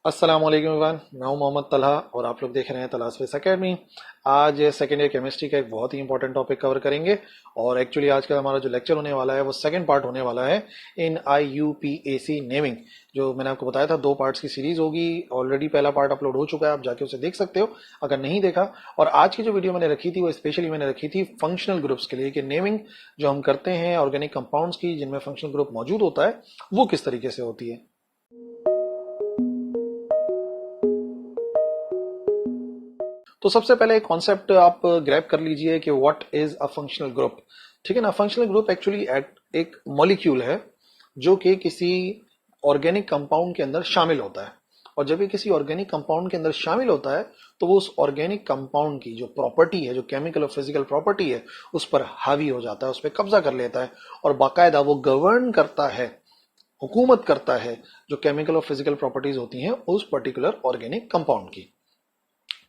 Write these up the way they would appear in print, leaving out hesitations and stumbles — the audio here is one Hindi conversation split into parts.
अस्सलाम वालेकुम एवरीवन, मैं हूं मोहम्मद तलहा और आप लोग देख रहे हैं तलाश फेस एकेडमी। आज सेकेंड ईयर केमिस्ट्री का एक बहुत ही इंपॉर्टेंट टॉपिक कवर करेंगे और एक्चुअली आज का हमारा जो लेक्चर होने वाला है वो सेकंड पार्ट होने वाला है इन IUPAC नेमिंग। जो मैंने आपको बताया था 2 पार्ट्स की सीरीज होगी। ऑलरेडी पहला पार्ट अपलोड हो चुका है, आप जाके उसे देख सकते हो अगर नहीं देखा। और आज की जो वीडियो मैंने रखी थी वो स्पेशली मैंने रखी थी फंक्शनल ग्रुप्स के लिए कि नेमिंग जो हम करते हैं ऑर्गेनिक कंपाउंड्स की जिनमें फंक्शनल ग्रुप मौजूद होता है वो किस तरीके से होती है। तो सबसे पहले एक कॉन्सेप्ट आप ग्रैब कर लीजिए कि what is a functional group. ठीक है ना। फंक्शनल ग्रुप एक्चुअली एक मॉलिक्यूल है जो कि किसी ऑर्गेनिक कंपाउंड के अंदर शामिल होता है। और जब ये किसी ऑर्गेनिक कंपाउंड के अंदर शामिल होता है तो वो उस ऑर्गेनिक कंपाउंड की जो प्रॉपर्टी है, जो केमिकल और फिजिकल प्रॉपर्टी है, उस पर हावी हो जाता है, उस पर कब्जा कर लेता है और बाकायदा वो गवर्न करता है, हुकूमत करता है जो केमिकल और फिजिकल प्रॉपर्टीज होती हैं उस पर्टिकुलर ऑर्गेनिक कंपाउंड की।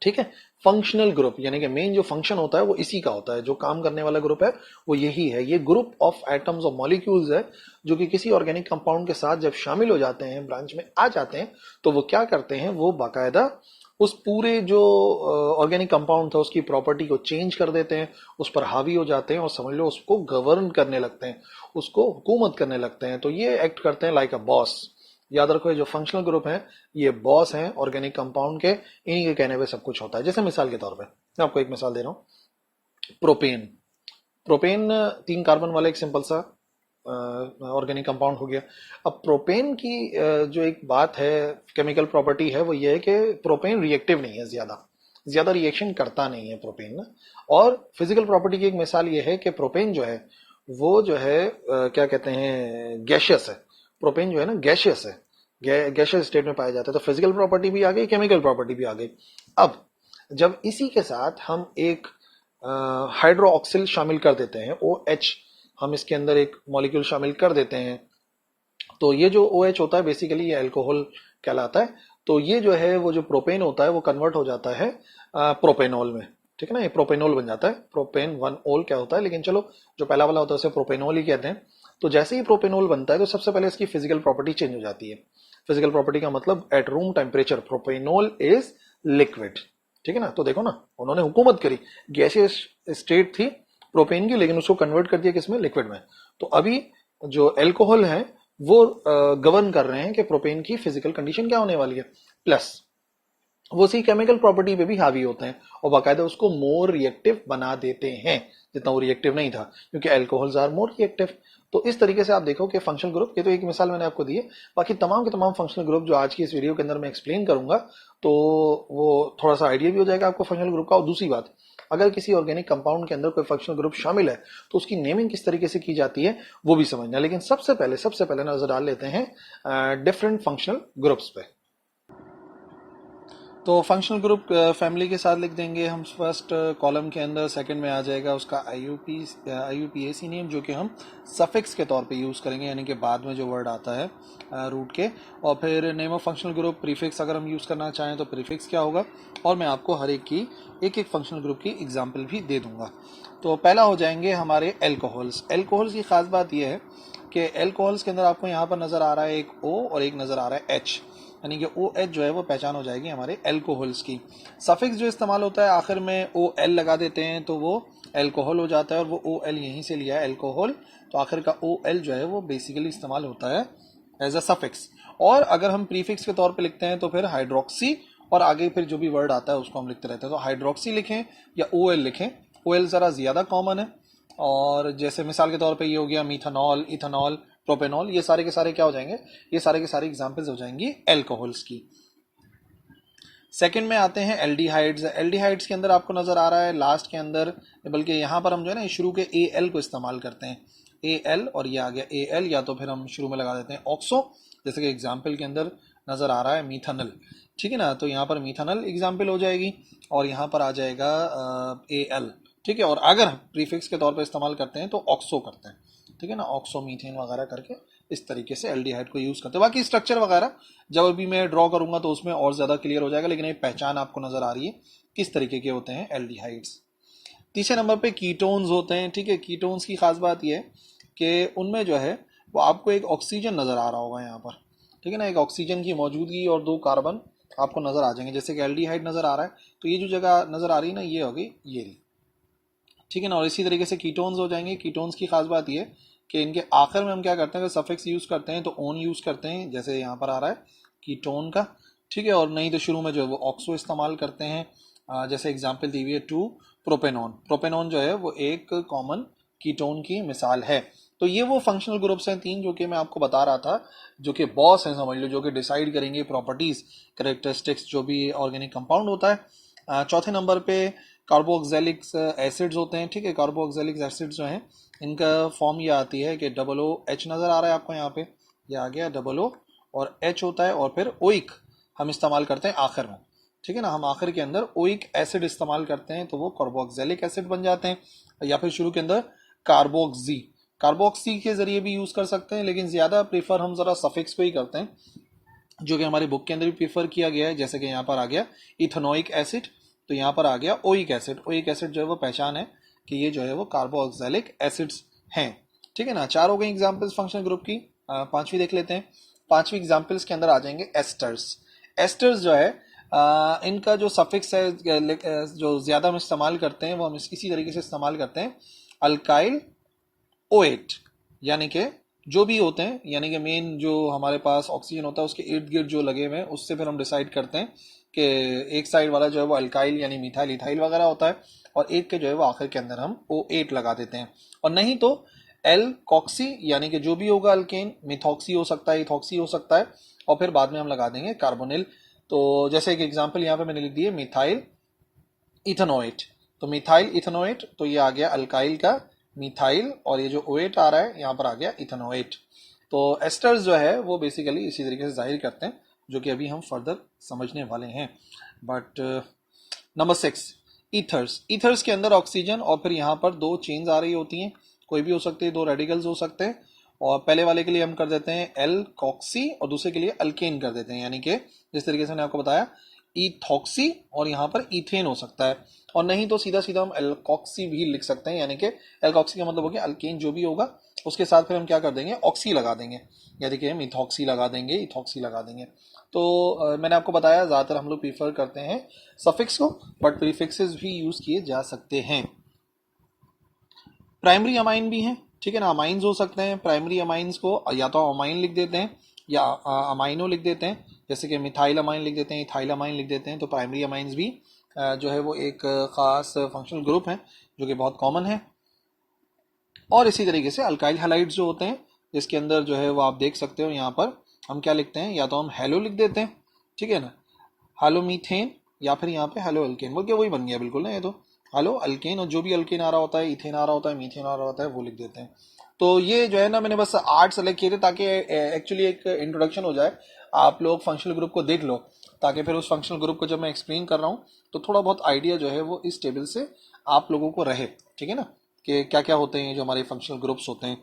ठीक है। फंक्शनल ग्रुप यानी कि मेन जो फंक्शन होता है वो इसी का होता है, जो काम करने वाला ग्रुप है वो यही है। ये ग्रुप ऑफ एटम्स और मॉलिक्यूल्स है जो कि किसी ऑर्गेनिक कंपाउंड के साथ जब शामिल हो जाते हैं, ब्रांच में आ जाते हैं, तो वो क्या करते हैं, वो बाकायदा उस पूरे जो ऑर्गेनिक कंपाउंड था उसकी प्रॉपर्टी को चेंज कर देते हैं, उस पर हावी हो जाते हैं और समझ लो उसको गवर्न करने लगते हैं, उसको हुकूमत करने लगते हैं। तो ये एक्ट करते हैं लाइक अ बॉस। याद रखो ये जो फंक्शनल ग्रुप है ये बॉस हैं ऑर्गेनिक कंपाउंड के, इन्हीं के कहने पे सब कुछ होता है। जैसे मिसाल के तौर पे मैं आपको एक मिसाल दे रहा हूँ, प्रोपेन। प्रोपेन 3 कार्बन वाला एक सिंपल सा ऑर्गेनिक कंपाउंड हो गया। अब प्रोपेन की जो एक बात है, केमिकल प्रॉपर्टी है, वो ये है कि प्रोपेन रिएक्टिव नहीं है, ज्यादा ज्यादा रिएक्शन करता नहीं है प्रोपेन ना। और फिजिकल प्रॉपर्टी की एक मिसाल ये है कि प्रोपेन जो है वो जो है क्या कहते हैं, गैशियस है। प्रोपेन जो है ना गैशियस है, गैशियस स्टेट में पाया जाता है। तो फिजिकल प्रॉपर्टी भी आ गई, केमिकल प्रॉपर्टी भी आ गई। अब जब इसी के साथ हम एक हाइड्रोक्सिल शामिल कर देते हैं, OH, हम इसके अंदर एक मॉलिक्यूल शामिल कर देते हैं, तो ये जो OH होता है बेसिकली ये अल्कोहल कहलाता है। तो ये जो है वो जो प्रोपेन होता है वो कन्वर्ट हो जाता है प्रोपेनॉल में। ठीक है ना, ये प्रोपेनॉल बन जाता है। प्रोपेन 1 ओल क्या होता है, लेकिन चलो जो पहला वाला होता है उसे प्रोपेनॉल ही कहते हैं। तो जैसे ही प्रोपेनॉल बनता है तो सबसे पहले इसकी फिजिकल प्रॉपर्टी चेंज हो जाती है। फिजिकल प्रॉपर्टी का मतलब at room temperature propanol is liquid. ठीक है ना। तो देखो ना, उन्होंने हुकूमत करी, गैसियस स्टेट थी प्रोपेन की, लेकिन उसको कन्वर्ट कर दिया किसमें, लिक्विड में। तो अभी जो एल्कोहल है वो गवर्न कर रहे हैं कि प्रोपेन की फिजिकल कंडीशन क्या होने वाली है। प्लस वो उसी केमिकल प्रॉपर्टी पे भी हावी होते हैं और बाकायदा उसको मोर रिएक्टिव बना देते हैं जितना वो रिएक्टिव नहीं था, क्योंकि अल्कोहल्स आर मोर रिएक्टिव। तो इस तरीके से आप देखो कि फंक्शनल ग्रुप, ये तो एक मिसाल मैंने आपको दी है, बाकी तमाम के तमाम फंक्शनल ग्रुप जो आज की इस वीडियो के अंदर मैं एक्सप्लेन करूंगा तो वो थोड़ा सा आइडिया भी हो जाएगा आपको फंक्शनल ग्रुप का। और दूसरी बात, अगर किसी ऑर्गेनिक कंपाउंड के अंदर कोई फंक्शनल ग्रुप शामिल है तो उसकी नेमिंग किस तरीके से की जाती है वो भी समझना। लेकिन सबसे पहले नजर डाल लेते हैं डिफरेंट फंक्शनल ग्रुप्स पे। तो फंक्शनल ग्रुप फैमिली के साथ लिख देंगे हम फर्स्ट कॉलम के अंदर। सेकंड में आ जाएगा उसका IUPAC नेम, जो कि हम सफिक्स के तौर पे यूज़ करेंगे, यानी कि बाद में जो वर्ड आता है रूट के। और फिर name of functional group, prefix अगर हम यूज़ करना चाहें तो प्रीफिक्स क्या होगा, और मैं आपको हर एक की एक फंक्शनल ग्रुप की एग्जाम्पल भी दे दूंगा। तो पहला हो जाएंगे हमारे एल्कोहल्स। एल्कोहल्स की खास बात यह है कि एल्कोहल्स के अंदर आपको यहाँ पर नजर आ रहा है एक O और एक नजर आ रहा है H, यानी कि OH जो है वो पहचान हो जाएगी हमारे एल्कोहल्स की। सफिक्स जो इस्तेमाल होता है आखिर में OL लगा देते हैं तो वो एल्कोहल हो जाता है, और वो OL यहीं से लिया है एल्कोहल, तो आखिर का OL जो है वो बेसिकली इस्तेमाल होता है एज अ सफिक्स। और अगर हम प्रीफिक्स के तौर पे लिखते हैं तो फिर हाइड्रोक्सी, और आगे फिर जो भी वर्ड आता है उसको हम लिखते रहते हैं। तो हाइड्रोक्सी लिखें या OL लिखें, OL ज़रा ज़्यादा कॉमन है। और जैसे मिसाल के तौर पे ये हो गया मीथानॉल, इथानॉल, प्रोपेनॉल, ये सारे के सारे क्या हो जाएंगे, ये सारे के सारे एग्जांपल्स हो जाएंगी एल्कोहल्स की। सेकंड में आते हैं एल्डिहाइड्स। एल्डिहाइड्स के अंदर आपको नजर आ रहा है लास्ट के अंदर, बल्कि यहाँ पर हम जो है ना शुरू के AL को इस्तेमाल करते हैं, AL, और ये आ गया AL, या तो फिर हम शुरू में लगा देते हैं ऑक्सो, जैसे कि एग्जाम्पल के अंदर नजर आ रहा है मीथानल। ठीक है ना, तो यहाँ पर मीथानल एग्जाम्पल हो जाएगी और यहाँ पर आ जाएगा AL। ठीक है, और अगर प्रीफिक्स के तौर पर इस्तेमाल करते हैं तो ऑक्सो करते हैं। ठीक है ना, ऑक्सो मीथेन वगैरह करके इस तरीके से एल्डिहाइड को यूज करते हैं। बाकी स्ट्रक्चर वगैरह जब अभी मैं ड्रॉ करूंगा तो उसमें और ज्यादा क्लियर हो जाएगा, लेकिन ये पहचान आपको नजर आ रही है किस तरीके के होते हैं एल्डिहाइड्स। तीसरे नंबर पे कीटोन्स होते हैं। ठीक है, कीटोन्स की खास बात यह है कि उनमें जो है वो आपको एक ऑक्सीजन नजर आ रहा होगा यहाँ पर, ठीक है ना, एक ऑक्सीजन की मौजूदगी और 2 कार्बन आपको नजर आ जाएंगे। जैसे कि एल्डिहाइड नजर आ रहा है, तो ये जो जगह नजर आ रही है ना, ये होगी ये रही, ठीक है ना। और इसी तरीके से कीटोन्स हो जाएंगे। कीटोन्स की खास बात ये कि इनके आखिर में हम क्या करते हैं, अगर सफिक्स यूज करते हैं तो ओन यूज करते हैं, जैसे यहाँ पर आ रहा है कीटोन का, ठीक है। और नहीं तो शुरू में जो है वो ऑक्सो इस्तेमाल करते हैं। जैसे एग्जाम्पल दी हुई है टू प्रोपेनॉन। प्रोपेनॉन जो है वो एक कॉमन कीटोन की मिसाल है। तो ये वो फंक्शनल ग्रुप्स हैं 3 जो कि मैं आपको बता रहा था, जो कि बॉस हैं समझ लो, जो कि डिसाइड करेंगे प्रॉपर्टीज, करेक्टरिस्टिक्स जो भी ऑर्गेनिक कंपाउंड होता है। चौथे नंबर पे कार्बोक्सिलिक एसिड्स होते हैं, ठीक है। कार्बोक्सिलिक एसिड्स जो हैं इनका फॉर्म ये आती है कि OOH नजर आ रहा है आपको यहाँ पे, ये आ गया O और H होता है, और फिर ओइक हम इस्तेमाल करते हैं आखिर में, ठीक है ना। हम आखिर के अंदर ओइक एसिड इस्तेमाल करते हैं तो वो कार्बोक्सिलिक एसिड बन जाते हैं, या फिर शुरू के अंदर कार्बोक्सी, कार्बोक्सी के जरिए भी यूज कर सकते हैं, लेकिन ज्यादा प्रीफर हम जरा सफिक्स पे ही करते हैं, जो कि हमारी बुक के अंदर भी प्रीफर किया गया है। जैसे कि यहाँ पर आ गया इथेनोइक एसिड, तो यहाँ पर आ गया ओइक एसिड। ओइक एसिड जो है वो पहचान है कि ये जो है वो कार्बोक्सिलिक एसिड्स हैं, ठीक है ना। 4 हो गई एग्जांपल्स फंक्शनल ग्रुप की। पांचवी देख लेते हैं। पांचवी एग्जांपल्स के अंदर आ जाएंगे एस्टर्स। एस्टर्स जो है इनका जो सफिक्स है जो ज्यादा हम इस्तेमाल करते हैं वो हम इसी तरीके से इस्तेमाल करते हैं, अल्काइल OH, यानी कि जो भी होते हैं, यानी कि मेन जो हमारे पास ऑक्सीजन होता है उसके इर्द गिर्द जो लगे हुए हैं उससे फिर हम डिसाइड करते हैं कि एक साइड वाला जो है वो अल्काइल यानी मिथाइल इथाइल वगैरह होता है, और एक के जो है वो आखिर के अंदर हम O8 लगा देते हैं। और नहीं तो एल्कॉक्सी, यानी कि जो भी होगा अल्केन, मिथॉक्सी हो सकता है, इथॉक्सी हो सकता है, और फिर बाद में हम लगा देंगे कार्बोनिल। तो जैसे एक एग्जाम्पल यहाँ पे मैंने लिख दी है मिथाइल इथेनोएट, तो मिथाइल इथेनोएट, तो ये आ गया अल्काइल का मिथाइल, और ये जो OH आ रहा है यहाँ पर आ गया इथेनोएट। तो एस्टर्स जो है वो बेसिकली इसी तरीके से जाहिर करते हैं, जो कि अभी हम फर्दर समझने वाले हैं। But number 6 ethers. ईथर्स के अंदर ऑक्सीजन और फिर यहाँ पर 2 चेन्स आ रही होती हैं, कोई भी हो सकती है, 2 रेडिकल्स हो सकते हैं। और पहले वाले के लिए हम कर देते हैं एल्कॉक्सी और दूसरे के लिए अल्केन कर देते हैं, यानी कि जिस तरीके से मैंने आपको बताया इथॉक्सी, और यहाँ पर इथेन हो सकता है। और नहीं तो सीधा सीधा हम एल्कॉक्सी भी लिख सकते हैं, यानी कि एल्कॉक्सी का मतलब हो गया अल्केन जो भी होगा उसके साथ फिर हम क्या कर देंगे, ऑक्सी लगा देंगे, यानी कि हम इथॉक्सी लगा देंगे, इथॉक्सी लगा देंगे। तो मैंने आपको बताया ज़्यादातर हम लोग प्रीफर करते हैं सफिक्स को, बट प्रीफिक्सेस भी यूज किए जा सकते हैं। प्राइमरी अमाइन भी हैं, ठीक है ना। अमाइंस हो सकते हैं, प्राइमरी अमाइंस को या तो अमाइन लिख देते हैं या अमाइनो लिख देते हैं, जैसे कि मिथाइल अमाइन लिख देते हैं, इथाइल अमाइन लिख देते हैं। तो प्राइमरी अमाइंस भी जो है वो एक खास फंक्शनल ग्रुप है जो कि बहुत कॉमन है। और इसी तरीके से अल्काइल हैलाइड्स जो होते हैं, जिसके अंदर जो है वो आप देख सकते हो यहाँ पर हम क्या लिखते हैं, या तो हम हेलो लिख देते हैं, ठीक है ना, हेलोमीथेन, या फिर यहाँ पे हेलो अल्केन, बोल के वही बन गया बिल्कुल ना, ये तो हेलो अल्केन, और जो भी अल्केन आ रहा होता है, इथेन आ रहा होता है, मीथेन आ रहा होता है, वो लिख देते हैं। तो ये जो है ना, मैंने बस 8 सेलेक्ट किए थे ताकि एक्चुअली एक इंट्रोडक्शन हो जाए, आप लोग फंक्शनल ग्रुप को देख लो, ताकि फिर उस फंक्शनल ग्रुप को जब मैं एक्सप्लेन कर रहा हूँ तो थोड़ा बहुत आइडिया जो है वो इस टेबल से आप लोगों को रहे, ठीक है ना, कि क्या क्या होते हैं जो हमारे फंक्शनल ग्रुप्स होते हैं।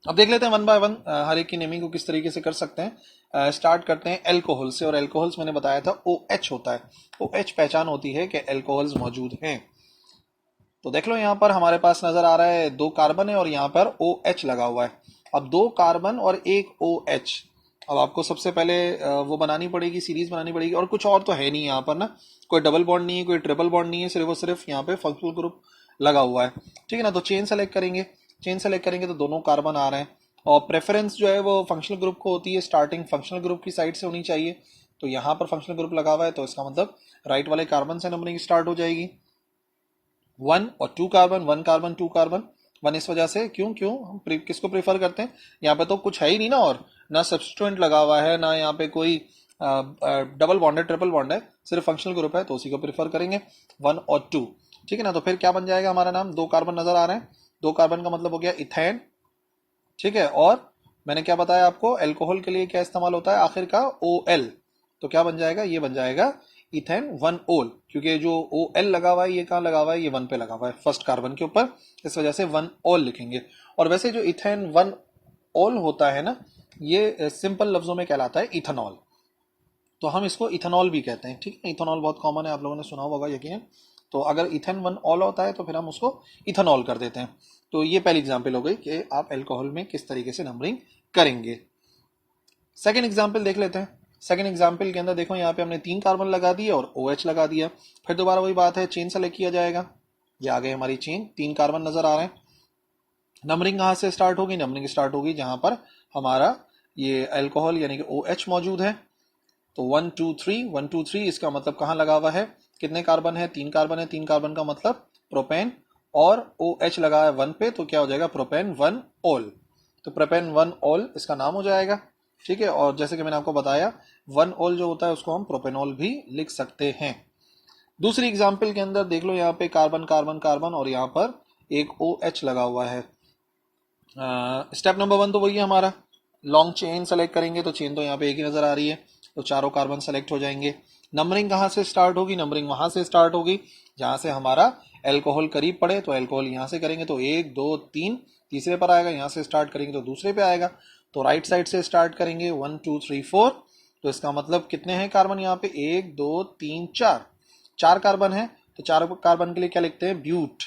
अब देख लेते हैं वन बाय वन हर एक की नेमिंग को किस तरीके से कर सकते हैं। स्टार्ट करते हैं एल्कोहल से, और एल्कोहल्स मैंने बताया था OH होता है, OH पहचान होती है कि एल्कोहल्स मौजूद हैं। तो देख लो यहाँ पर हमारे पास नजर आ रहा है 2 कार्बन है और यहाँ पर OH लगा हुआ है। अब 2 कार्बन और 1 OH, अब आपको सबसे पहले वो बनानी पड़ेगी, सीरीज बनानी पड़ेगी, और कुछ और तो है नहीं यहाँ पर ना, कोई डबल बॉन्ड नहीं है, कोई ट्रिपल बॉन्ड नहीं है, सिर्फ और सिर्फ यहाँ पे फंक्शनल ग्रुप लगा हुआ है, ठीक है ना। तो चेन सेलेक्ट करेंगे, चेन सेलेक्ट करेंगे तो दोनों कार्बन आ रहे हैं, और प्रेफरेंस जो है वो फंक्शनल ग्रुप को होती है, स्टार्टिंग फंक्शनल ग्रुप की साइड से होनी चाहिए। तो यहाँ पर फंक्शनल ग्रुप लगा हुआ है तो इसका मतलब राइट वाले कार्बन से नंबरिंग स्टार्ट हो जाएगी। 1 और 2 कार्बन, 1 कार्बन 2 कार्बन, 1 इस वजह से, क्यों क्यों हम किसको प्रेफर करते हैं, यहाँ पे तो कुछ है ही नहीं ना, और ना सब्सटीट्यूएंट लगा हुआ है, ना यहाँ पे कोई डबल बॉन्ड है, ट्रिपल बॉन्ड है, सिर्फ फंक्शनल ग्रुप है तो उसी को प्रेफर करेंगे 1 और 2, ठीक है ना। तो फिर क्या बन जाएगा हमारा नाम, 2 कार्बन नजर आ रहे हैं, 2 कार्बन का मतलब हो गया इथेन, ठीक है। और मैंने क्या बताया आपको, अल्कोहल के लिए क्या इस्तेमाल होता है आखिर का, OL, तो क्या बन जाएगा, ये बन जाएगा इथेन 1 ओल, क्योंकि जो OL लगा हुआ है ये कहाँ लगा हुआ है, ये 1 पे लगा हुआ है फर्स्ट कार्बन के ऊपर, इस वजह से 1 ओल लिखेंगे। और वैसे जो इथेन 1 ओल होता है ना, ये सिंपल लफ्जों में कहलाता है इथेनॉल, तो हम इसको इथेनॉल भी कहते हैं, ठीक है। इथेनॉल बहुत कॉमन है, आप लोगों ने सुना होगा यकीन। तो अगर इथेन 1 ऑल होता है तो फिर हम उसको इथेनॉल कर देते हैं। तो ये पहली एग्जांपल हो गई कि आप अल्कोहल में किस तरीके से नंबरिंग करेंगे। सेकेंड एग्जाम्पल देख लेते हैं। सेकेंड एग्जाम्पल के अंदर देखो यहाँ पे हमने 3 कार्बन लगा दिए और OH लगा दिया। फिर दोबारा वही बात है, चेन सेलेक्ट किया जाएगा। ये आ गई हमारी चेन, 3 कार्बन नजर आ रहे हैं। नंबरिंग कहाँ से स्टार्ट होगी? नंबरिंग स्टार्ट होगी जहां पर हमारा ये अल्कोहल यानी कि OH मौजूद है। तो 1 2 3 1 2 3 इसका मतलब कहाँ लगा हुआ है? कितने कार्बन है? 3 कार्बन है। 3 कार्बन का मतलब प्रोपेन, और OH लगा है 1 पे, तो क्या हो जाएगा? Propane 1 all. तो प्रोपेन 1 ऑल इसका नाम हो जाएगा। ठीक है, और जैसे कि मैंने आपको बताया 1 ऑल जो होता है उसको हम प्रोपेनॉल भी लिख सकते हैं। दूसरी एग्जाम्पल के अंदर देख लो, यहाँ पे कार्बन कार्बन कार्बन और यहाँ पर एक OH लगा हुआ है। स्टेप नंबर 1 तो वही है हमारा, लॉन्ग चेन सेलेक्ट करेंगे तो चेन तो यहाँ पे एक ही नजर आ रही है, तो चारों कार्बन सेलेक्ट हो जाएंगे। नंबरिंग कहाँ से स्टार्ट होगी? नंबरिंग वहां से स्टार्ट होगी जहां से हमारा एल्कोहल करीब पड़े, तो एल्कोहल यहां से करेंगे तो 1 2 3 तीसरे पर आएगा, यहां से स्टार्ट करेंगे तो दूसरे पे आएगा। तो राइट साइड से स्टार्ट करेंगे 1 2 3 4, तो इसका मतलब कितने हैं कार्बन यहाँ पे? 1 2 3 4, 4 कार्बन है। तो 4 कार्बन के लिए क्या लिखते हैं? ब्यूट।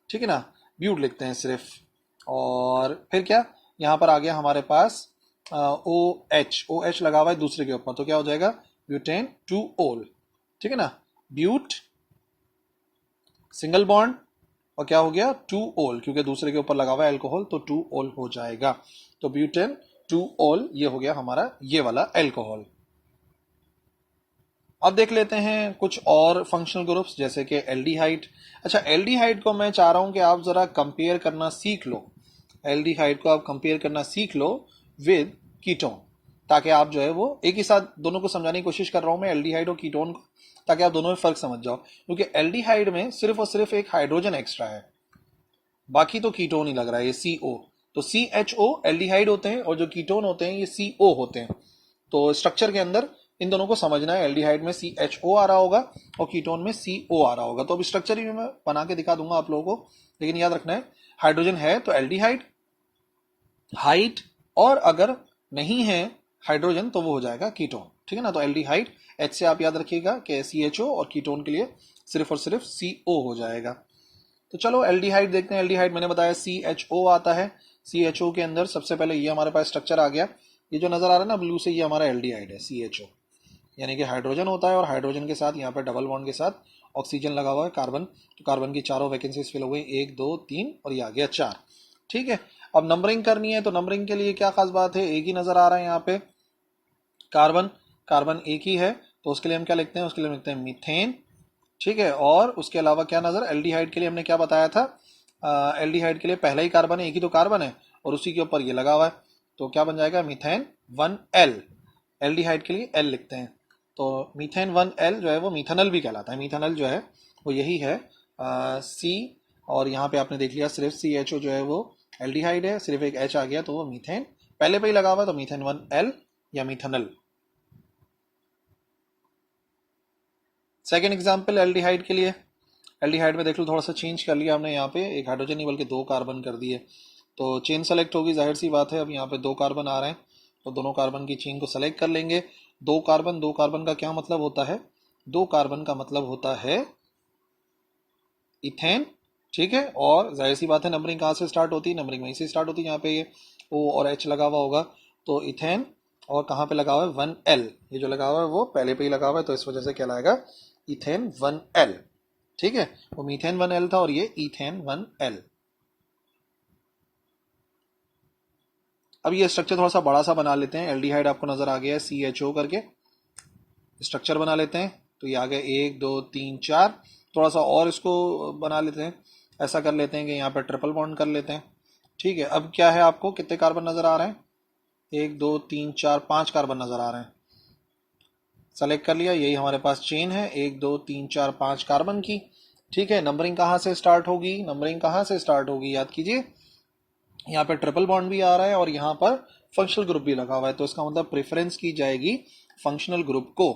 ठीक है ना, ब्यूट लिखते हैं सिर्फ। और फिर क्या, यहाँ पर आ गया हमारे पास OH लगा हुआ है दूसरे के ऊपर, तो क्या हो जाएगा? ब्यूटेन 2 ओल। ठीक है ना, ब्यूट सिंगल बॉन्ड और क्या हो गया? 2 ओल, क्योंकि दूसरे के ऊपर लगा हुआ है अल्कोहल, तो 2 ओल हो जाएगा। तो ब्यूटेन 2 ओल ये हो गया हमारा ये वाला अल्कोहल। अब देख लेते हैं कुछ और फंक्शनल ग्रुप्स, जैसे कि एल्डिहाइड। अच्छा, एल्डिहाइड को मैं चाह रहा हूं कि आप जरा कंपेयर करना सीख लो। एल्डिहाइड को आप कंपेयर करना सीख लो विद कीटोन, ताकि आप जो है वो एक ही साथ दोनों को समझाने की कोशिश कर रहा हूं मैं, एल्डिहाइड और कीटोन को, ताकि आप दोनों में फर्क समझ जाओ। क्योंकि एल्डिहाइड में सिर्फ और सिर्फ एक हाइड्रोजन एक्स्ट्रा है, बाकी तो कीटोन ही लग रहा है, ये CO। तो CHO एल्डिहाइड होते हैं और जो कीटोन होते हैं ये CO होते हैं। तो स्ट्रक्चर के अंदर इन दोनों को समझना है, एल्डिहाइड में CHO आ रहा होगा और कीटोन में CO आ रहा होगा। तो अब स्ट्रक्चर ही मैं बना के दिखा दूंगा आप लोगों को, लेकिन याद रखना है हाइड्रोजन है तो एल्डिहाइड हाइड, और अगर नहीं है हाइड्रोजन तो वो हो जाएगा कीटोन। ठीक है ना, तो एल्डिहाइड H से आप याद रखिएगा कि CHO, और कीटोन के लिए सिर्फ और सिर्फ CO हो जाएगा। तो चलो एल्डिहाइड देखते हैं। एल्डिहाइड मैंने बताया CHO आता है। CHO के अंदर सबसे पहले ये हमारे पास स्ट्रक्चर आ गया, ये जो नजर आ रहा है ना ब्लू से, ये हमारा एल्डिहाइड है CHO, यानी कि हाइड्रोजन होता है और हाइड्रोजन के साथ यहाँ पे डबल बॉन्ड के साथ ऑक्सीजन लगा हुआ है कार्बन, तो कार्बन की चारों वैकेंसीज फिल हो गई, 1 2 3 और ये आ गया 4। ठीक है, अब नंबरिंग करनी है, तो नंबरिंग के लिए क्या खास बात है, एक ही नजर आ रहा है यहाँ पे कार्बन, कार्बन एक ही है, तो उसके लिए हम क्या लिखते हैं? उसके लिए लिखते हैं मीथेन। ठीक है, और उसके अलावा क्या नजर, एल्डिहाइड के लिए हमने क्या बताया था? एल्डिहाइड के लिए पहला ही कार्बन है, एक ही तो कार्बन है और उसी के ऊपर ये लगा हुआ है, तो क्या बन जाएगा? Methane 1L। एल्डिहाइड के लिए L लिखते हैं, तो मीथेन 1L जो है वो मीथेनल भी कहलाता है। मीथेनल जो है वो यही है C, और यहाँ पे आपने देख लिया सिर्फ CHO जो है वो एल्डिहाइड है, सिर्फ एक H आ गया तो वो मीथेन पहले पे ही लगा हुआ है, तो मीथेन 1L या मीथेनल। सेकेंड एग्जाम्पल एल्डिहाइड के लिए, एल्डिहाइड में देख लो थोड़ा सा चेंज कर लिया हमने, यहाँ पे एक हाइड्रोजन नहीं बल्कि 2 कार्बन कर दिए, तो चेन सेलेक्ट होगी, जाहिर सी बात है। अब यहाँ पे 2 कार्बन आ रहे हैं तो दोनों कार्बन की चेन को सेलेक्ट कर लेंगे। 2 कार्बन, 2 कार्बन का क्या मतलब होता है? 2 कार्बन का मतलब होता है इथेन। ठीक है, और जाहिर सी बात है नंबरिंग कहाँ से स्टार्ट होती है? नंबरिंग वहीं से स्टार्ट होती है, यहाँ पे ये O और H लगा हुआ होगा, तो इथेन, और कहाँ पे लगा हुआ है? 1L, ये जो लगा हुआ है वो पहले पे ही लगा हुआ है, तो इस वजह से क्या लाएगा? Ethane 1L। ठीक है, वो मीथेन 1L था और ये इथेन 1L। अब ये स्ट्रक्चर थोड़ा सा बड़ा सा बना लेते हैं। एल्डिहाइड आपको नजर आ गया है CHO करके, स्ट्रक्चर बना लेते हैं, तो ये आ गया 1 2 3 4। थोड़ा सा और इसको बना लेते हैं, ऐसा कर लेते हैं कि यहाँ पे ट्रिपल बॉन्ड कर लेते हैं। ठीक है, अब क्या है, आपको कितने कार्बन नजर आ रहे हैं? 1 2 3 4 5 कार्बन नजर आ रहे हैं। सेलेक्ट कर लिया, यही हमारे पास चेन है 1 2 3 4 5 कार्बन की। ठीक है, नंबरिंग कहाँ से स्टार्ट होगी? नंबरिंग कहाँ से स्टार्ट होगी? याद कीजिए, यहाँ पे ट्रिपल बॉन्ड भी आ रहा है और यहाँ पर फंक्शनल ग्रुप भी लगा हुआ है, तो इसका मतलब प्रेफरेंस की जाएगी फंक्शनल ग्रुप को।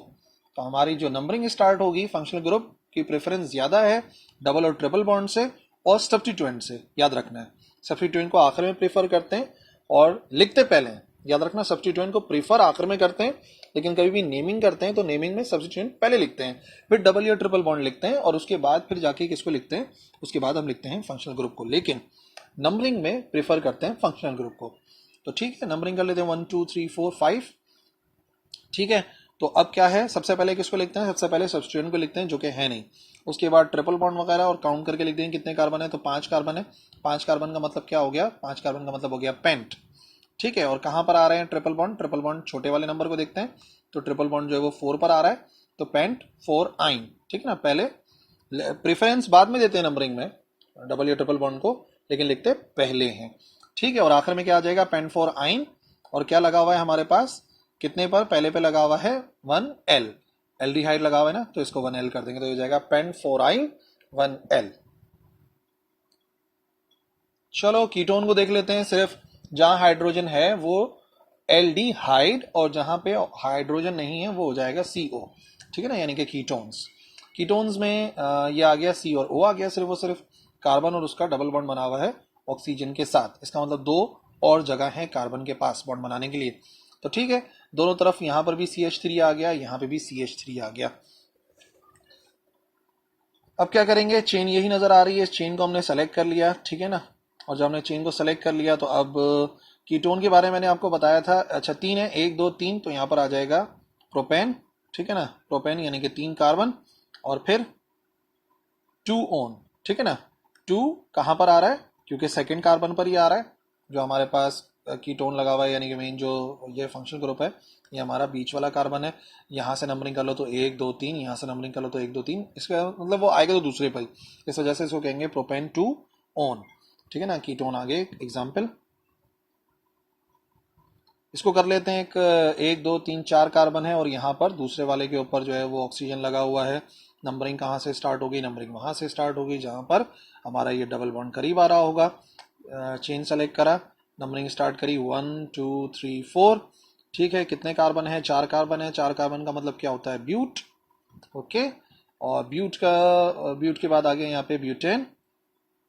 तो हमारी जो नंबरिंग स्टार्ट होगी फंक्शनल ग्रुप की प्रेफरेंस ज्यादा है डबल और ट्रिपल बॉन्ड से और सब्स्टिट्यूएंट से, याद रखना है। सब्स्टिट्यूएंट को आखिर में प्रेफर करते हैं और लिखते पहले हैं, याद रखना, सब्स्टिट्यूएंट को प्रेफर आखिर में करते हैं, लेकिन कभी भी नेमिंग करते हैं तो नेमिंग में सब्स्टिट्यूएंट पहले लिखते हैं, फिर डबल या ट्रिपल बॉन्ड लिखते हैं और उसके बाद फिर जाके किसको लिखते हैं? उसके बाद हम लिखते हैं फंक्शनल ग्रुप को, लेकिन नंबरिंग में प्रेफर करते हैं फंक्शनल ग्रुप को। तो ठीक है, नंबरिंग कर लेते हैं 1 2 3 4 5। ठीक है। तो अब क्या है, सबसे पहले किसको लिखते हैं, सबसे पहले सब्स्टिट्यूएंट को लिखते हैं जो कि है नहीं, उसके बाद ट्रिपल बॉन्ड वगैरह और काउंट करके लिख देंगे कितने कार्बन है, तो 5 कार्बन है। 5 कार्बन का मतलब क्या हो गया, 5 कार्बन का मतलब हो गया पेंट। ठीक है, और कहां पर आ रहे हैं ट्रिपल बॉन्ड, ट्रिपल बॉन्ड छोटे वाले नंबर को देखते हैं, तो ट्रिपल बॉन्ड जो है वो 4 पर आ रहा है, तो पेंट 4 आइन। ठीक है ना, पहले प्रेफरेंस बाद में देते हैं नंबरिंग में डबल या ट्रिपल बॉन्ड को, लेकिन लिखते पहले हैं। ठीक है, और आखिर में क्या आ जाएगा, पेंट 4 आइन, और क्या लगा हुआ है हमारे पास, कितने पर, पहले पे लगा हुआ है 1L, एल्डिहाइड लगा हुआ है ना, तो इसको 1L कर देंगे, तो ये जाएगा पेंट 4 आइन 1L। चलो कीटोन को देख लेते हैं, सिर्फ जहां हाइड्रोजन है वो एल्डिहाइड, और जहां पे हाइड्रोजन नहीं है वो हो जाएगा CO। ठीक है ना, यानी कि कीटोन्स। कीटोन्स में ये आ गया C और O आ गया, सिर्फ और सिर्फ कार्बन और उसका डबल बॉन्ड बना हुआ है ऑक्सीजन के साथ, इसका मतलब 2 और जगह है कार्बन के पास बॉन्ड बनाने के लिए। तो ठीक है, दोनों तरफ यहां पर भी CH3 आ गया, यहां पे भी CH3 आ गया। अब क्या करेंगे, चेन यही नजर आ रही है, इस चेन को हमने सेलेक्ट कर लिया। ठीक है ना, और जब हमने चेन को सेलेक्ट कर लिया तो अब कीटोन के बारे में मैंने आपको बताया था, अच्छा 3 है, 1 2 3, तो यहां पर आ जाएगा प्रोपेन। ठीक है ना, प्रोपेन यानी कि 3 कार्बन और फिर 2 ओन। ठीक है ना, 2 कहां पर आ रहा है, क्योंकि सेकेंड कार्बन पर ही आ रहा है, जो हमारे पास कीटोन लगा हुआ है, यानी कि मेन जो ये फंक्शनल ग्रुप है ये हमारा बीच वाला कार्बन है। यहां से नंबरिंग कर लो तो 1 2 3, यहां से नंबरिंग कर लो तो 1 2 3, इसका मतलब वो आएगा तो दूसरे पर ही, इस वजह से इसको कहेंगे प्रोपेन 2 ओन। ठीक है ना, कीटोन आगे एग्जाम्पल इसको कर लेते हैं, एक 1 2 3 4 कार्बन है, और यहाँ पर दूसरे वाले के ऊपर जो है वो ऑक्सीजन लगा हुआ है। नंबरिंग कहाँ से स्टार्ट होगी, नंबरिंग वहां से स्टार्ट होगी जहां पर हमारा ये डबल बॉन्ड करीब आ रहा होगा। चेन सेलेक्ट करा, नंबरिंग स्टार्ट करी 1 2 3 4। ठीक है, कितने कार्बन है, 4 कार्बन है, 4 कार्बन का मतलब क्या होता है, ब्यूट। ओके, और ब्यूट के बाद आ गया यहाँ पे ब्यूटेन,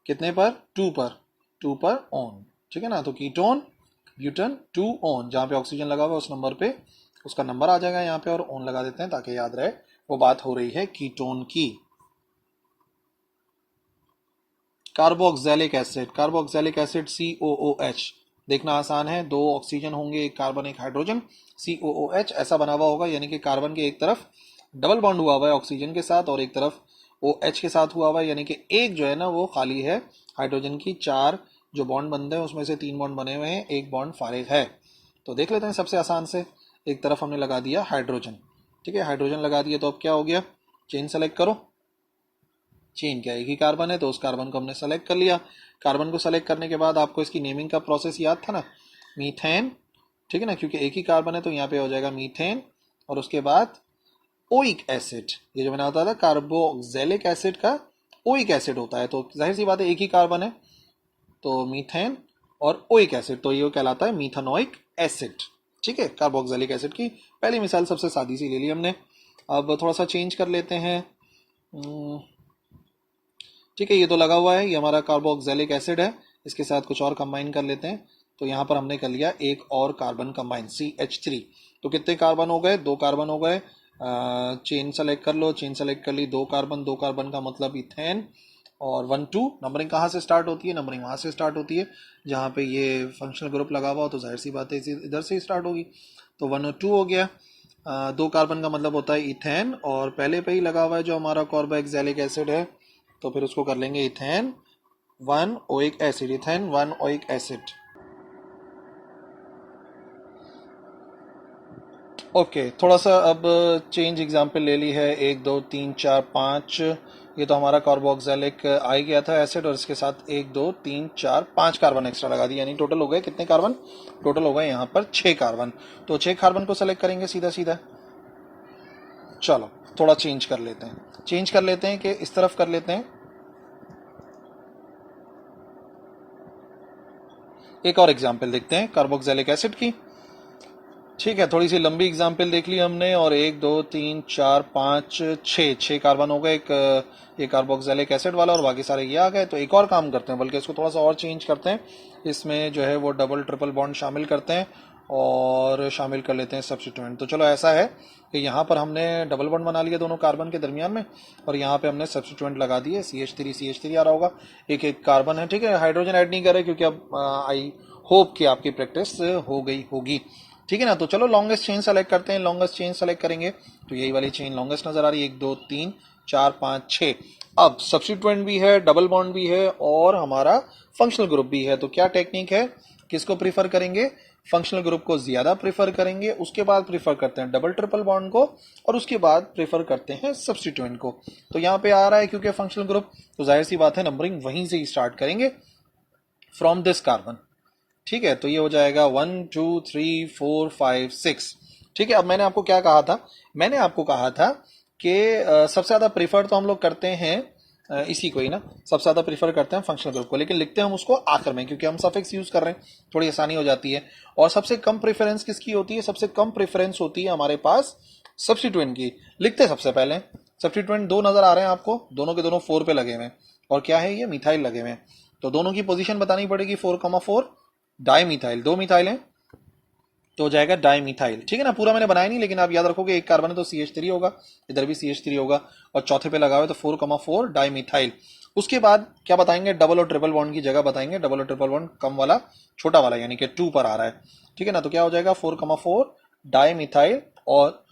कितने पर, 2 पर, 2 पर ऑन। ठीक है ना, तो कीटोन ब्यूटन 2 ऑन, जहां पे ऑक्सीजन लगा हुआ है उस नंबर पे उसका नंबर आ जाएगा यहाँ पे, और ऑन लगा देते हैं ताकि याद रहे वो बात हो रही है कीटोन की। Carboxylic acid, carboxylic acid COOH, देखना आसान है, 2 ऑक्सीजन होंगे, 1 कार्बन 1 हाइड्रोजन, COOH ऐसा बना हुआ होगा, यानी कि कार्बन के एक तरफ डबल बॉन्ड हुआ हुआ है ऑक्सीजन के साथ और एक तरफ OH के साथ हुआ हुआ है, यानी कि एक जो है ना वो खाली है हाइड्रोजन की, 4 जो बॉन्ड बनते हैं उसमें से 3 बॉन्ड बने हुए हैं, एक बॉन्ड फारिग है। तो देख लेते हैं सबसे आसान से, एक तरफ हमने लगा दिया हाइड्रोजन। ठीक है, हाइड्रोजन लगा दिया तो अब क्या हो गया, चेन सेलेक्ट करो, चेन क्या, एक ही कार्बन है तो उस कार्बन को हमने सेलेक्ट कर लिया। कार्बन को सेलेक्ट करने के बाद आपको इसकी नेमिंग का प्रोसेस याद था ना, मीथेन। ठीक है ना, क्योंकि एक ही कार्बन है तो यहाँ पे हो जाएगा मीथेन, और उसके बाद ओइक एसिड, ये जो मैंने बताया था कार्बोक्सिलिक एसिड का ओइक एसिड होता है, तो जाहिर सी बात है एक ही कार्बन है तो मीथेन और ओइक एसिड, तो ये कहलाता है मीथेनोइक एसिड। ठीक है, कार्बोक्सिलिक एसिड की पहली मिसाल सबसे सादी सी ले ली हमने। अब थोड़ा सा चेंज कर लेते हैं। ठीक है, ये तो लगा हुआ है, ये हमारा कार्बोक्सिलिक एसिड है, इसके साथ कुछ और कंबाइन कर लेते हैं, तो यहाँ पर हमने कर लिया एक और कार्बन कंबाइन CH3। तो कितने कार्बन हो गए, 2 कार्बन हो गए। चेन सेलेक्ट कर लो, चेन सेलेक्ट कर ली, 2 कार्बन, 2 कार्बन का मतलब इथेन, और 1 2, नंबरिंग कहाँ से स्टार्ट होती है, नंबरिंग वहां से स्टार्ट होती है जहाँ पे ये फंक्शनल ग्रुप लगा हुआ हो, तो जाहिर सी बात है इधर से स्टार्ट होगी, तो 1 और 2 हो गया। 2 कार्बन का मतलब होता है इथेन, और पहले पे ही लगा हुआ है जो हमारा कार्बोक्सिलिक एसिड है, तो फिर उसको कर लेंगे ethane 1 oic acid, ethane 1 oic acid. Okay, थोड़ा सा अब चेंज एग्जांपल ले ली है, 1 2 3 4 5, ये तो हमारा कार्बोक्सिलिक आ ही गया था एसिड, और इसके साथ 1 2 3 4 5 कार्बन एक्स्ट्रा लगा दिया, यानी टोटल हो गए कितने कार्बन, टोटल हो गए यहाँ पर 6 कार्बन। तो 6 कार्बन को सेलेक्ट करेंगे सीधा सीधा। चलो थोड़ा चेंज कर लेते हैं, चेंज कर लेते हैं कि इस तरफ कर लेते हैं, एक और एग्जाम्पल देखते हैं कार्बोक्सिलिक एसिड की। ठीक है, थोड़ी सी लंबी एग्जाम्पल देख ली हमने, और 1 2 3 4 5 6 कार्बन हो गए, एक ये कार्बोक्सिलिक एसिड वाला, और बाकी सारे ये आ गए। तो एक और काम करते हैं, बल्कि इसको थोड़ा सा और चेंज करते हैं, इसमें जो है वो डबल ट्रिपल बॉन्ड शामिल करते हैं और शामिल कर लेते हैं सब्स्टिट्यूएंट। तो चलो ऐसा है कि यहाँ पर हमने डबल बॉन्ड बना लिया दोनों कार्बन के दरमियान में, और यहाँ पे हमने सब्स्टिट्यूएंट लगा दिए, CH3 आ रहा होगा, एक एक कार्बन है। ठीक है, हाइड्रोजन ऐड नहीं कर रहे क्योंकि अब आई होप कि आपकी प्रैक्टिस हो गई होगी। ठीक है ना। तो चलो लॉन्गेस्ट चेन सेलेक्ट करते हैं। लॉन्गेस्ट चेन सेलेक्ट करेंगे तो यही वाली चेन लॉन्गेस्ट नजर आ रही है, 1 2 3 4 5 6। अब सब्स्टिट्यूएंट भी है, डबल बॉन्ड भी है और हमारा फंक्शनल ग्रुप भी है। तो क्या टेक्निक है, किसको प्रीफर करेंगे, फंक्शनल ग्रुप को ज्यादा प्रीफर करेंगे, उसके बाद प्रीफर करते हैं डबल ट्रिपल बॉन्ड को और उसके बाद प्रीफर करते हैं सब्स्टिट्यूएंट को। तो यहाँ पे आ रहा है क्योंकि फंक्शनल ग्रुप, तो जाहिर सी बात है नंबरिंग वहीं से ही स्टार्ट करेंगे, फ्रॉम दिस कार्बन। ठीक है, तो ये हो जाएगा 1 2 3 4 5 6। ठीक है, अब मैंने आपको क्या कहा था, मैंने आपको कहा था कि सबसे ज्यादा प्रीफर तो हम लोग करते हैं इसी को ही ना, सबसे ज्यादा प्रीफर करते हैं फंक्शनल ग्रुप को, लेकिन लिखते हैं हम उसको आखिर में क्योंकि हम सफिक्स यूज कर रहे हैं, थोड़ी आसानी हो जाती है। और सबसे कम प्रेफरेंस किसकी होती है, सबसे कम प्रेफरेंस होती है हमारे पास सब्स्टिट्यूएंट की। लिखते हैं सबसे पहले, सब्स्टिट्यूएंट दो नजर आ रहे हैं आपको, दोनों के दोनों 4 पे लगे हुए हैं और क्या है ये मिथाइल लगे हुए हैं, तो दोनों की पोजीशन बतानी पड़ेगी 4,4। डाई मिथाइल, 2 मिथाइल है तो हो जाएगा डाई मिथाइल। ठीक है ना, पूरा मैंने बनाया नहीं लेकिन आप याद रखोगे एक कार्बन है तो CH3 होगा, इधर भी CH3 होगा और चौथे पे लगा हुआ है तो 4,4 डाई मिथाइल। उसके बाद क्या बताएंगे, डबल और ट्रिपल बॉन्ड की जगह बताएंगे, डबल और ट्रिपल बॉन्ड कम वाला छोटा वाला यानी कि 2 पर आ रहा है। ठीक है ना, तो क्या हो जाएगा 4,4 डाई मिथाइल और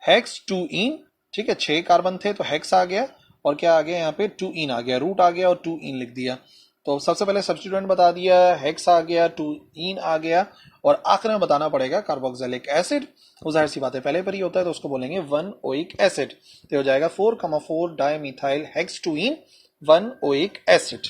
हेक्स 2 इन। ठीक है, 6 कार्बन थे तो हेक्स आ गया और क्या आ गया यहाँ पे 2 इन आ गया, रूट आ गया और 2 इन लिख दिया। तो सबसे पहले सब्स्टिट्यूएंट बता दिया, हेक्स आ गया, 2 इन आ गया और आखिर में बताना पड़ेगा कार्बोक्सिलिक एसिड। वो जाहिर सी बात है पहले पर ही होता है तो उसको बोलेंगे 1 ओइक एसिड। तो हो जाएगा 4,4 डाइमिथाइल हेक्स 2 इन 1 ओइक एसिड।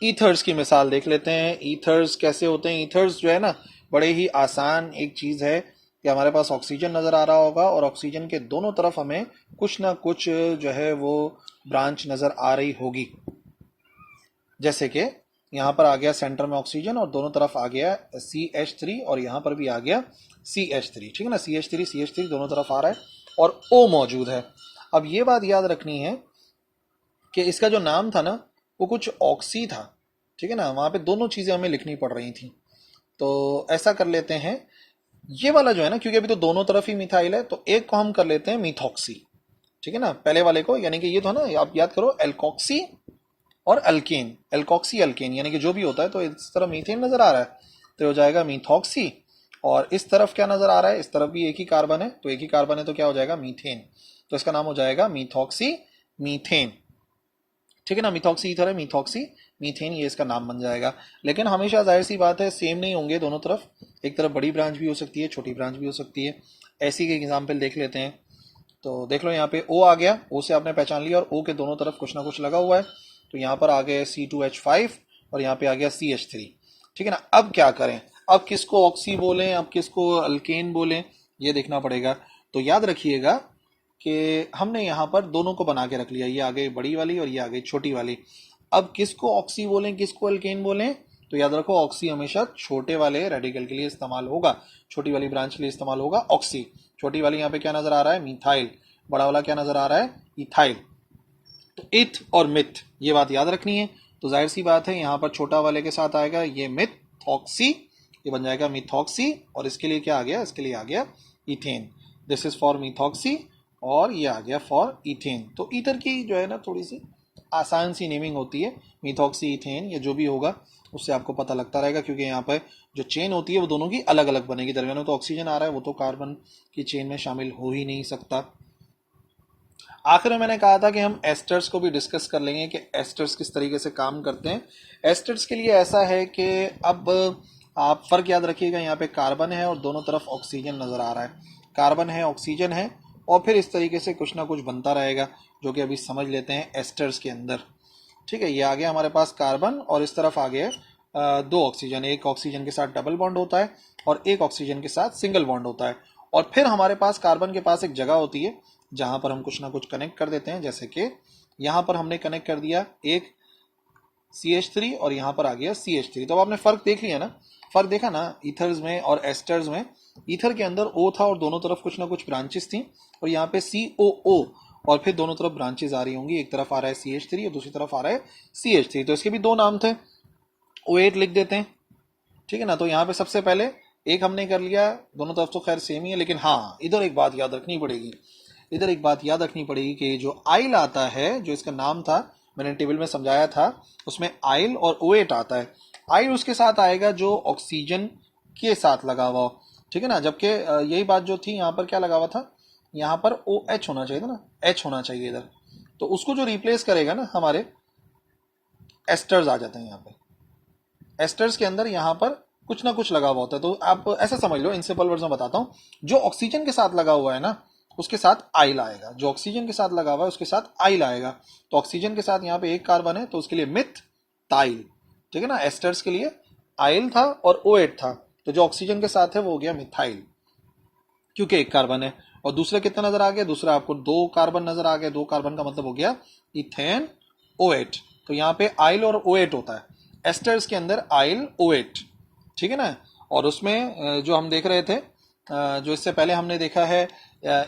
ईथर्स की मिसाल देख लेते हैं। ईथर्स कैसे होते हैं, ईथर्स जो है ना बड़े ही आसान एक चीज है कि हमारे पास ऑक्सीजन नजर आ रहा होगा और ऑक्सीजन के दोनों तरफ हमें कुछ ना कुछ जो है वो ब्रांच नजर आ रही होगी। जैसे कि यहां पर आ गया सेंटर में ऑक्सीजन और दोनों तरफ आ गया CH3 और यहां पर भी आ गया CH3। ठीक है ना, CH3 दोनों तरफ आ रहा है और O मौजूद है। अब ये बात याद रखनी है कि इसका जो नाम था ना वो कुछ ऑक्सी था। ठीक है ना, वहां पे दोनों चीजें हमें लिखनी पड़ रही थी। तो ऐसा कर लेते हैं, ये वाला जो है ना क्योंकि अभी तो दोनों तरफ ही मिथाइल है तो एक को हम कर लेते हैं मिथॉक्सी। ठीक है ना, पहले वाले को यानी कि ये तो ना आप याद करो एल्कोक्सी और अल्केन, एल्कोक्सी अल्केन यानी कि जो भी होता है तो इस तरफ मीथेन नजर आ रहा है तो हो जाएगा मिथॉक्सी। और इस तरफ क्या नजर आ रहा है, इस तरफ भी एक ही कार्बन है तो एक ही कार्बन है तो क्या हो जाएगा मीथेन, तो इसका नाम हो जाएगा मिथॉक्सी मीथेन। ठीक है ना, मिथॉक्सी ईथर है, मिथॉक्सी मीथेन ये इसका नाम बन जाएगा। लेकिन हमेशा जाहिर सी बात है सेम नहीं होंगे दोनों तरफ, एक तरफ बड़ी ब्रांच भी हो सकती है, छोटी ब्रांच भी हो सकती है। ऐसी के एग्जाम्पल देख लेते हैं। तो देख लो यहाँ पे O आ गया, O से आपने पहचान लिया और O के दोनों तरफ कुछ ना कुछ लगा हुआ है तो यहाँ पर आ गया C2H5 और यहाँ पे आ गया CH3। ठीक है ना, अब क्या करें, अब किसको ऑक्सी बोलें, अब किसको अल्केन बोलें, ये देखना पड़ेगा। तो याद रखिएगा कि हमने यहाँ पर दोनों को बना के रख लिया, ये आ गई बड़ी वाली और ये आ गई छोटी वाली। अब किसको ऑक्सी बोलें किसको अल्केन बोलें, तो याद रखो ऑक्सी हमेशा छोटे वाले रेडिकल के लिए इस्तेमाल होगा, छोटी वाली ब्रांच के लिए इस्तेमाल होगा ऑक्सी। छोटी वाली यहाँ पे क्या नजर आ रहा है मिथाइल, बड़ा वाला क्या नजर आ रहा है इथाइल। तो इथ और मिथ ये बात याद रखनी है। तो जाहिर सी बात है यहाँ पर छोटा वाले के साथ आएगा ये मिथॉक्सी, ये बन जाएगा मिथॉक्सी और इसके लिए क्या आ गया, इसके लिए आ गया ethane, this is for methoxy और ये आ गया फॉर इथेन। तो ईथर की जो है ना थोड़ी सी आसान सी नेमिंग होती है, मिथॉक्सी इथेन या जो भी होगा उससे आपको पता लगता रहेगा क्योंकि यहाँ पर जो चेन होती है वो दोनों की अलग अलग बनेगी। दरमियान में तो ऑक्सीजन आ रहा है, वो तो कार्बन की चेन में शामिल हो ही नहीं सकता। आखिर में मैंने कहा था कि हम एस्टर्स को भी डिस्कस कर लेंगे कि एस्टर्स किस तरीके से काम करते हैं। एस्टर्स के लिए ऐसा है कि अब आप फर्क याद रखिएगा, यहाँ पे कार्बन है और दोनों तरफ ऑक्सीजन नजर आ रहा है, कार्बन है ऑक्सीजन है और फिर इस तरीके से कुछ ना कुछ बनता रहेगा जो कि अभी समझ लेते हैं एस्टर्स के अंदर। ठीक है, ये आ गया हमारे पास कार्बन और इस तरफ आ गए 2 ऑक्सीजन, एक ऑक्सीजन के साथ डबल बॉन्ड होता है और एक ऑक्सीजन के साथ सिंगल बॉन्ड होता है। और फिर हमारे पास कार्बन के पास एक जगह होती है जहां पर हम कुछ ना कुछ कनेक्ट कर देते हैं, जैसे कि यहां पर हमने कनेक्ट कर दिया एक CH3 और यहां पर आ गया CH3। तो अब आपने फर्क देख लिया ना, फर्क देखा ना ईथर्स में और एस्टर्स में। ईथर के अंदर O था और दोनों तरफ कुछ ना कुछ ब्रांचेस थी और यहाँ पे COO और फिर दोनों तरफ ब्रांचेस आ रही होंगी, एक तरफ आ रहा है CH3 और दूसरी तरफ आ रहा है CH3। तो इसके भी 2 नाम थे, O8 लिख देते हैं। ठीक है ना, तो यहाँ पे सबसे पहले एक हमने कर लिया, दोनों तरफ तो खैर सेम ही है लेकिन हाँ इधर एक बात याद रखनी पड़ेगी, इधर एक बात याद रखनी पड़ेगी कि जो आइल आता है, जो इसका नाम था मैंने टेबल में समझाया था, उसमें आइल और O8 आता है। आइल उसके साथ आएगा जो ऑक्सीजन के साथ लगा हुआ हो, ठीक है ना, जबकि यही बात जो थी यहाँ पर क्या लगा हुआ था, यहाँ पर ओ एच होना चाहिए था ना, एच होना चाहिए इधर, तो उसको जो रिप्लेस करेगा ना, हमारे एस्टर्स आ जाते हैं यहाँ पे। एस्टर्स के अंदर यहाँ पर कुछ ना कुछ लगा हुआ होता है, तो आप ऐसा समझ लो, इन सिंपल वर्ड्स में बताता हूँ, जो ऑक्सीजन के साथ लगा हुआ है ना उसके साथ आइल आएगा, जो ऑक्सीजन के साथ लगा हुआ है उसके साथ आइल आएगा। तो ऑक्सीजन के साथ यहाँ पे एक कार्बन है तो उसके लिए मिथ ताइल, ठीक है ना, एस्टर्स के लिए आइल था और OH था, तो जो ऑक्सीजन के साथ है वो हो गया मिथाइल, क्योंकि एक कार्बन है। और दूसरे कितना नजर आ गया, दूसरा आपको 2 कार्बन नजर आ गया, 2 कार्बन का मतलब हो गया इथेन OH, तो यहाँ पे आइल और OH होता है एस्टर्स के अंदर, आइल OH, ठीक है ना। और उसमें जो हम देख रहे थे, जो इससे पहले हमने देखा है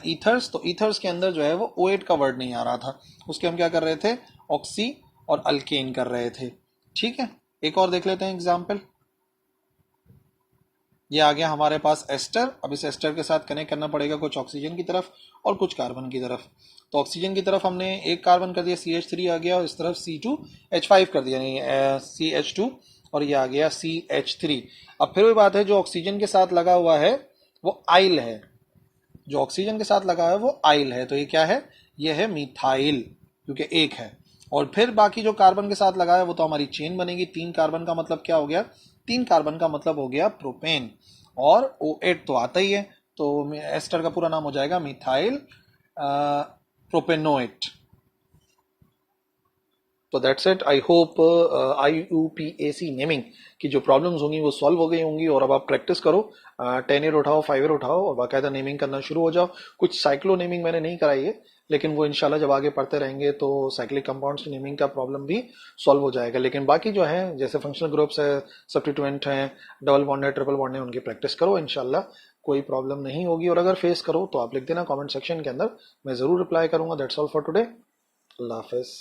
ईथर्स, तो ईथर्स के अंदर जो है वो OH का वर्ड नहीं आ रहा था, उसके हम क्या कर रहे थे, ऑक्सी और अल्केन कर रहे थे, ठीक है। एक और देख लेते हैं एग्जाम्पल, ये आ गया हमारे पास एस्टर। अब इस एस्टर के साथ कनेक्ट करना पड़ेगा कुछ ऑक्सीजन की तरफ और कुछ कार्बन की तरफ। तो ऑक्सीजन की तरफ हमने एक कार्बन कर दिया CH3 आ गया, और इस तरफ C2H5 कर दिया, नहीं CH2, और ये आ गया CH3। अब फिर वही बात है, जो ऑक्सीजन के साथ लगा हुआ है वो आइल है, जो ऑक्सीजन के साथ लगा है वो आइल है, तो ये क्या है, ये है मिथाइल, क्योंकि एक है। और फिर बाकी जो कार्बन के साथ लगा है वो तो हमारी चेन बनेगी, 3 कार्बन का मतलब क्या हो गया, 3 कार्बन का मतलब हो गया प्रोपेन, और OH तो आता ही है, तो एस्टर का पूरा नाम हो जाएगा मिथाइल प्रोपेनोएट। तो that's it, I hope IUPAC naming की जो प्रॉब्लम्स होंगी वो सॉल्व हो गई होंगी, और अब आप प्रैक्टिस करो, 10 ईयर उठाओ, 5 ईयर उठाओ और बाकायदा नेमिंग करना शुरू हो जाओ। कुछ साइक्लो नेमिंग मैंने नहीं कराई है, लेकिन वो इंशाल्लाह जब आगे पढ़ते रहेंगे तो साइक्लिक कंपाउंड्स की नेमिंग का प्रॉब्लम भी सॉल्व हो जाएगा। लेकिन बाकी जो है जैसे फंक्शनल ग्रुप्स है, सब्स्टिट्यूएंट है, डबल बॉन्ड है, ट्रिपल बॉन्ड है, उनकी प्रैक्टिस करो, इंशाल्लाह कोई प्रॉब्लम नहीं होगी। और अगर फेस करो तो आप लिख देना कमेंट सेक्शन के अंदर, मैं जरूर रिप्लाई करूंगा। That's all for today, Allah Hafiz.